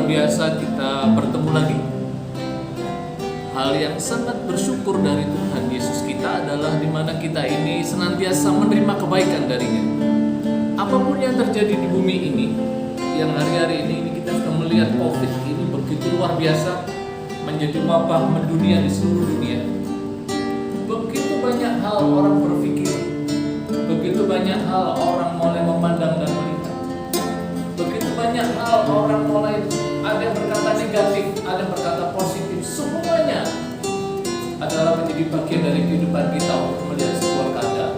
biasa kita bertemu lagi. Hal yang sangat bersyukur dari Tuhan Yesus kita adalah di mana kita ini senantiasa menerima kebaikan darinya. Apapun yang terjadi di bumi ini, yang hari-hari ini kita sudah melihat COVID ini begitu luar biasa, menjadi wabah mendunia di seluruh dunia. Begitu banyak hal orang berpikir, begitu banyak hal orang mulai memandang dan melihat, begitu banyak hal orang mulai ada yang berkata negatif, ada yang berkata positif. Semuanya adalah menjadi bagian dari kehidupan kita untuk melihat sebuah keadaan.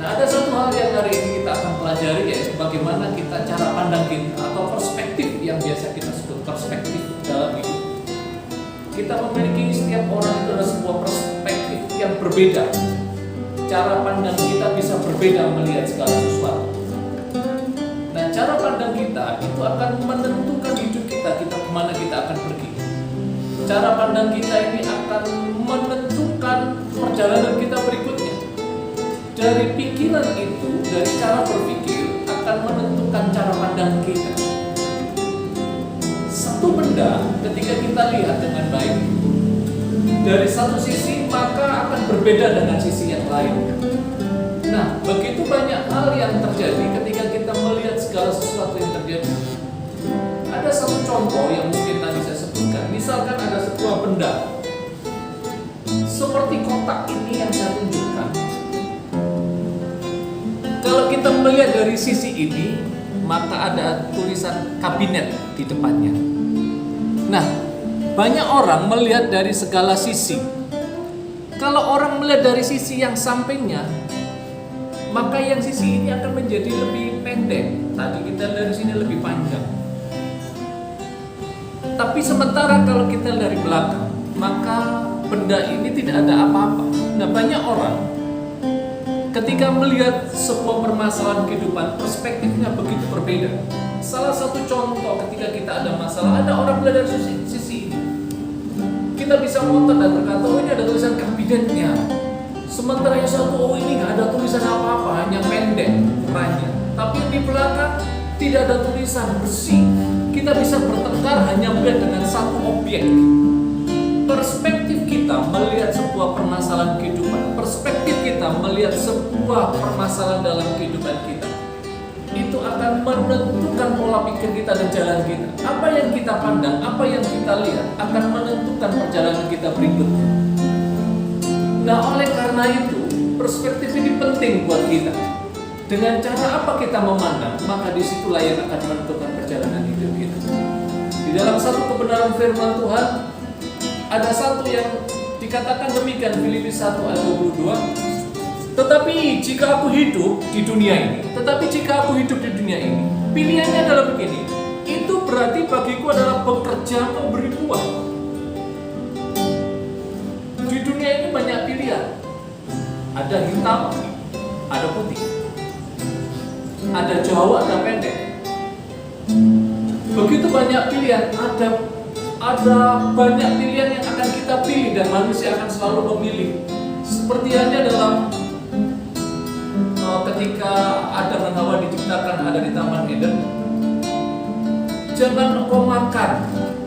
Nah, ada satu hal yang hari ini kita akan pelajari, yaitu bagaimana kita cara pandang kita atau perspektif yang biasa kita sebut perspektif dalam hidup. Kita memiliki, setiap orang itu ada sebuah perspektif yang berbeda. Cara pandang kita bisa berbeda melihat segala sesuatu. Nah, cara pandang kita itu akan menentukan hidup kita kemana kita akan pergi. Cara pandang kita ini akan menentukan perjalanan kita berikutnya. Dari pikiran itu, dari cara berpikir akan menentukan cara pandang kita. Satu benda ketika kita lihat dengan baik dari satu sisi, maka akan berbeda dengan sisi yang lain. Nah, begitu banyak hal yang terjadi ketika kita melihat segala sesuatu yang terjadi. Ada satu contoh yang mungkin tadi saya sebutkan. Misalkan ada sebuah benda seperti kotak ini yang saya tunjukkan. Kalau kita melihat dari sisi ini, maka ada tulisan kabinet di depannya. Nah, banyak orang melihat dari segala sisi. Kalau orang melihat dari sisi yang sampingnya, maka yang sisi ini akan menjadi lebih pendek. Tadi kita dari sini lebih panjang. Tapi sementara kalau kita dari belakang, maka benda ini tidak ada apa-apa. Nah, banyak orang ketika melihat sebuah permasalahan kehidupan, perspektifnya begitu berbeda. Salah satu contoh ketika kita ada masalah, ada orang melihat dari sisi ini. Kita bisa ngotot dan berkata, oh ini ada tulisan kabinetnya. Sementara yang satu, oh ini nggak ada tulisan apa-apa, hanya pendek ukurannya. Tapi di belakang tidak ada tulisan, bersih. Kita bisa bertengkar hanya melihat dengan satu objek. Perspektif kita melihat sebuah permasalahan kehidupan, perspektif kita melihat sebuah permasalahan dalam kehidupan kita, itu akan menentukan pola pikir kita dan jalan kita. Apa yang kita pandang, apa yang kita lihat akan menentukan perjalanan kita berikutnya. Nah, oleh karena itu, perspektif ini penting buat kita. Dengan cara apa kita memandang, maka disitulah yang akan menentukan perjalanan hidup kita. Di dalam satu kebenaran firman Tuhan, ada satu yang dikatakan demikian, Filipi 1 ayat 22. Tetapi jika aku hidup di dunia ini, pilihannya adalah begini. Itu berarti bagiku adalah bekerja memberi buah. Di dunia ini banyak pilihan. Ada hitam, ada putih. Ada jauh, ada pendek. Begitu banyak pilihan, ada banyak pilihan yang akan kita pilih dan manusia akan selalu memilih. Seperti halnya dalam ketika Adam dan Hawa diciptakan ada di Taman Eden. Jangan engkau makan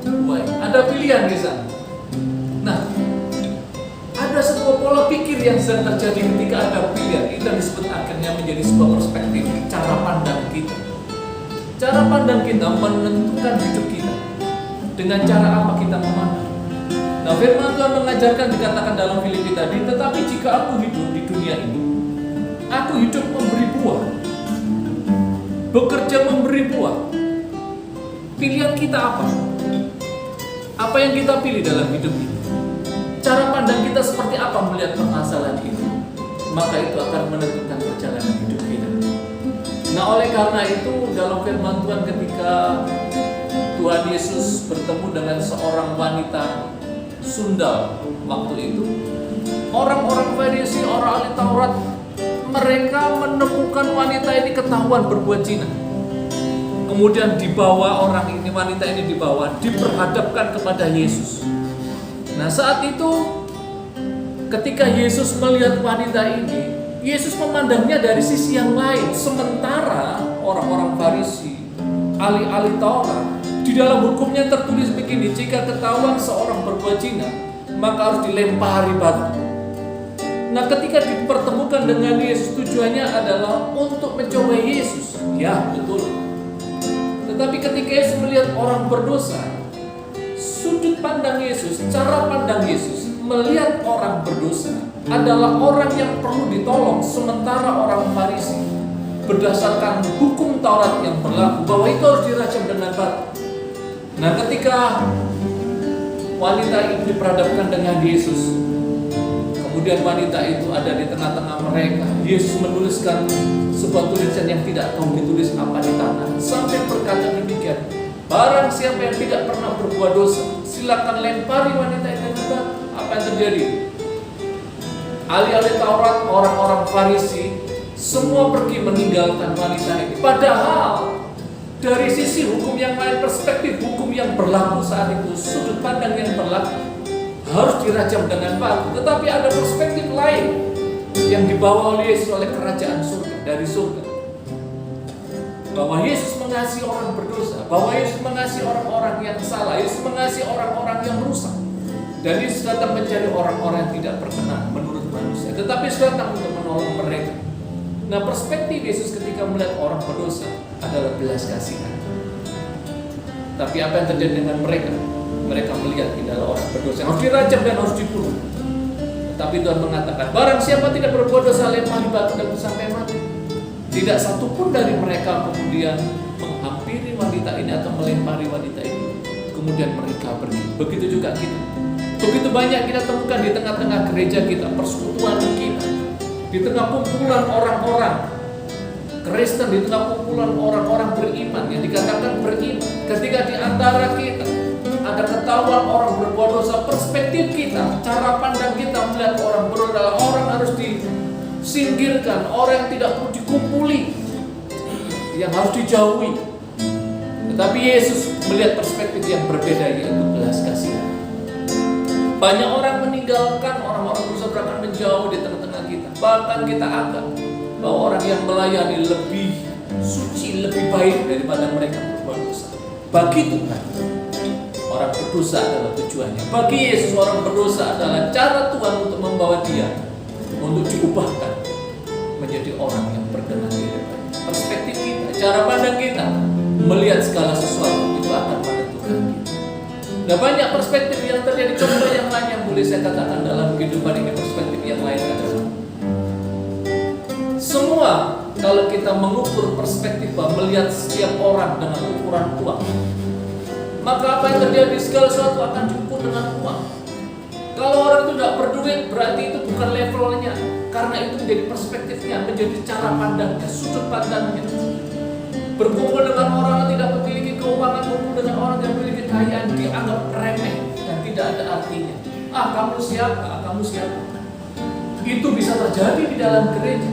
buah. Ada pilihan di sana. Nah, ada sebuah pola pikir yang sedang terjadi ketika ada pilihan. Itu disebut akhirnya menjadi sebuah perspektif, cara pandang kita. Cara pandang kita menentukan hidup kita. Dengan cara apa kita memandang. Nah, firman Tuhan mengajarkan, dikatakan dalam Filipi tadi, tetapi jika aku hidup di dunia ini, aku hidup memberi buah, bekerja memberi buah. Pilihan kita apa? Apa yang kita pilih dalam hidup ini? Cara pandang kita seperti apa melihat permasalahan itu? Maka itu akan menentukan perjalanan hidup kita. Nah, oleh karena itu dalam firman Tuhan ketika Tuhan Yesus bertemu dengan seorang wanita sundal waktu itu, orang-orang Farisi, orang ahli Taurat, mereka menemukan wanita ini ketahuan berbuat zina. Kemudian dibawa wanita ini dibawa, diperhadapkan kepada Yesus. Nah, saat itu ketika Yesus melihat wanita ini, Yesus memandangnya dari sisi yang lain. Sementara orang-orang Farisi, ahli-ahli Taurat, Di dalam hukumnya tertulis begini, jika ketahuan seorang berbuat zina, maka harus dilempari batu. Nah, ketika dipertemukan dengan Yesus, tujuannya adalah untuk mencobai Yesus. Ya, betul. Tetapi ketika Yesus melihat orang berdosa, sudut pandang Yesus, cara pandang Yesus melihat orang berdosa adalah orang yang perlu ditolong, sementara orang Farisi berdasarkan hukum Taurat yang berlaku bahwa itu harus dirajam dengan batu. Nah, ketika wanita itu diperhadapkan dengan Yesus, kemudian wanita itu ada di tengah-tengah mereka, Yesus menuliskan sebuah tulisan yang tidak tahu ditulis apa di tanah, sampai berkata demikian, barang siapa yang tidak pernah berbuat dosa, silakan lempari wanita itu dengan batu. Apa yang terjadi? Ahli-ahli Taurat, orang-orang Farisi, semua pergi meninggalkan wanita ini. Padahal dari sisi hukum yang lain, perspektif hukum yang berlaku saat itu, sudut pandang yang berlaku harus dirajam dengan batu. Tetapi ada perspektif lain yang dibawa oleh Yesus oleh kerajaan surga, dari surga, bahwa Yesus mengasihi orang berdosa, bahwa Yesus mengasihi orang-orang yang salah, Yesus mengasihi orang-orang yang rusak. Dan Yesus datang mencari orang-orang yang tidak berkenan menurut manusia, tetapi Yesus datang untuk menolong mereka. Nah, perspektif Yesus ketika melihat orang berdosa adalah belas kasihan. Tapi apa yang terjadi dengan mereka? Mereka melihat ini adalah orang berdosa yang harus dirajam dan harus dibunuh. Tapi Tuhan mengatakan, barang siapa tidak berbuat dosa, lempari batu dan sampai mati. Tidak satupun dari mereka kemudian menghampiri wanita ini atau melempari wanita ini. Kemudian mereka pergi. Begitu juga kita. Begitu banyak kita temukan di tengah-tengah gereja kita, persekutuan kita, di tengah kumpulan orang-orang Kristen, di tengah kumpulan orang-orang beriman yang dikatakan beriman. Ketika di antara kita ada ketahuan orang berbuat dosa, perspektif kita, cara pandang kita melihat orang berdosa adalah orang harus disingkirkan, orang yang tidak perlu dikumpuli, yang harus dijauhi. Tetapi Yesus melihat perspektif yang berbeda, yaitu belas kasihan. Banyak orang meninggalkan orang-orang berdosa, bahkan menjauh di tengah-tengah kita. Bahkan kita anggap bahwa orang yang melayani lebih suci, lebih baik daripada mereka berbuat dosa. Bagi Tuhan, orang berdosa adalah tujuannya. Bagi Yesus, orang berdosa adalah cara Tuhan untuk membawa dia untuk diubahkan menjadi orang yang berkenan di hadapan. Perspektif kita, cara pandang kita melihat segala sesuatu itu akan menentukan kita. Nah, banyak perspektif yang terjadi. Contoh yang lain yang boleh saya katakan dalam kehidupan ini, perspektif yang lain adalah semua, kalau kita mengukur perspektif melihat setiap orang dengan ukuran uang, maka apa yang terjadi? Segala sesuatu akan diukur dengan uang. Kalau orang itu tidak berduit, berarti itu bukan levelnya, karena itu menjadi perspektifnya, menjadi cara pandangnya, sudut pandangnya. Berkumpul dengan orang yang tidak memiliki keuangan, berkumpul dengan orang yang memiliki kekayaan, dianggap remeh dan tidak ada artinya. Ah, kamu siapa? Kamu siapa? Itu bisa terjadi di dalam gereja,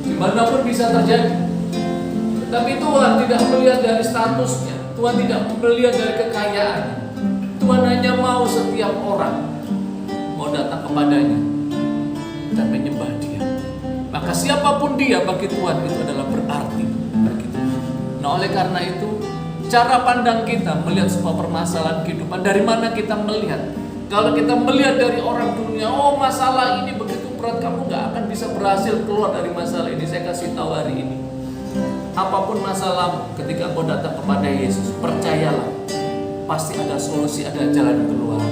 dimanapun bisa terjadi. Tapi Tuhan tidak melihat dari statusnya, Tuhan tidak melihat dari kekayaannya. Tuhan hanya mau setiap orang mau datang kepadanya dan menyembah dia. Maka siapapun dia bagi Tuhan itu adalah berarti bagi Tuhan. Nah, oleh karena itu, cara pandang kita melihat sebuah permasalahan kehidupan, dari mana kita melihat? Kalau kita melihat dari orang dunia, oh masalah ini begitu berat, kamu gak akan bisa berhasil keluar dari masalah ini. Saya kasih tahu hari ini, apapun masalahmu, ketika kau datang kepada Yesus, percayalah, pasti ada solusi, ada jalan keluar.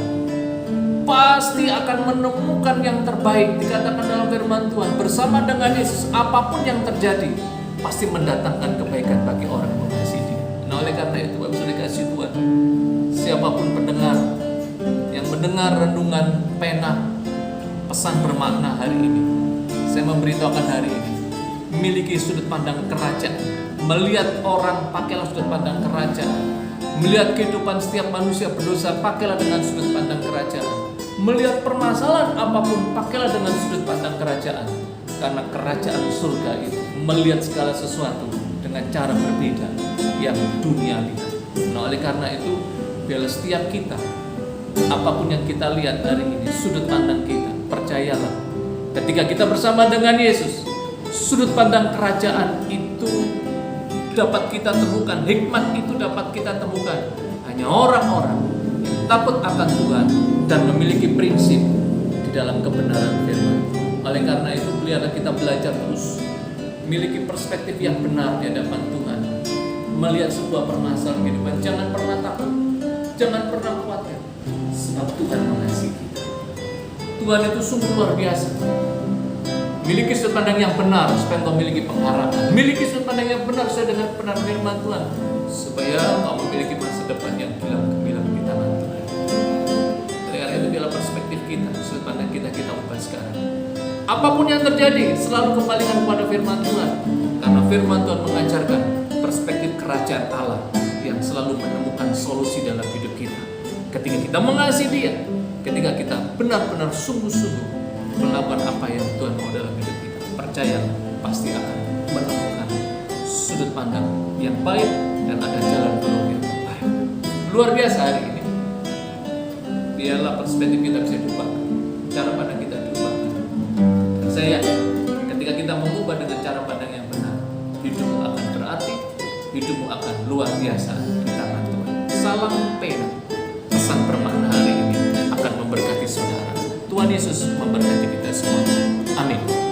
Pasti akan menemukan yang terbaik. Dikatakan dalam firman Tuhan, bersama dengan Yesus, apapun yang terjadi pasti mendatangkan kebaikan bagi orang yang mengasihi dia. Nah, oleh karena itu, Bapak sudah dikasih Tuhan, siapapun pendengar yang mendengar renungan pena pesan bermakna hari ini, saya memberitahukan hari ini, memiliki sudut pandang kerajaan, melihat orang pakailah sudut pandang kerajaan, melihat kehidupan setiap manusia berdosa, pakailah dengan sudut pandang kerajaan. Melihat permasalahan apapun, pakailah dengan sudut pandang kerajaan. Karena kerajaan surga itu melihat segala sesuatu dengan cara berbeda yang dunia lihat. Nah, oleh karena itu, biarlah setiap kita, apapun yang kita lihat hari ini, sudut pandang kita, percayalah, ketika kita bersama dengan Yesus, sudut pandang kerajaan itu dapat kita temukan, hikmat itu dapat kita temukan hanya orang-orang yang takut akan Tuhan dan memiliki prinsip di dalam kebenaran firman. Oleh karena itu, biarlah kita belajar terus memiliki perspektif yang benar di hadapan Tuhan. Melihat sebuah permasalahan kehidupan, jangan pernah takut, jangan pernah khawatir, sebab Tuhan mengasihi kita. Tuhan itu sungguh luar biasa. Miliki sudut pandang yang benar supaya engkau memiliki pengharapan. Miliki sudut pandang yang benar sesuai dengan benar firman Tuhan, supaya engkau memiliki masa depan yang gemilang di tangan Tuhan. Oleh karena itu, biarlah perspektif kita, sudut pandang kita ubah sekarang. Apapun yang terjadi, selalu kembalikan kepada firman Tuhan, karena firman Tuhan mengajarkan perspektif kerajaan Allah yang selalu menemukan solusi dalam hidup kita. Ketika kita mengasihi Dia, ketika kita benar-benar sungguh-sungguh melakukan apa yang Tuhan mau dalam hidup kita, percaya pasti akan menemukan sudut pandang yang baik dan ada jalan keluar yang baik. Luar biasa hari ini. Biarlah perspektif kita bisa diubah, cara pandang kita diubahkan. Dan saya yakin ketika kita mengubah dengan cara pandang yang benar, hidupmu akan berarti, hidupmu akan luar biasa di tangan Tuhan. Salam pena. Pesan bermakna hari ini akan memberkati saudara. Tuhan Yesus memberkati kita semua. Amin.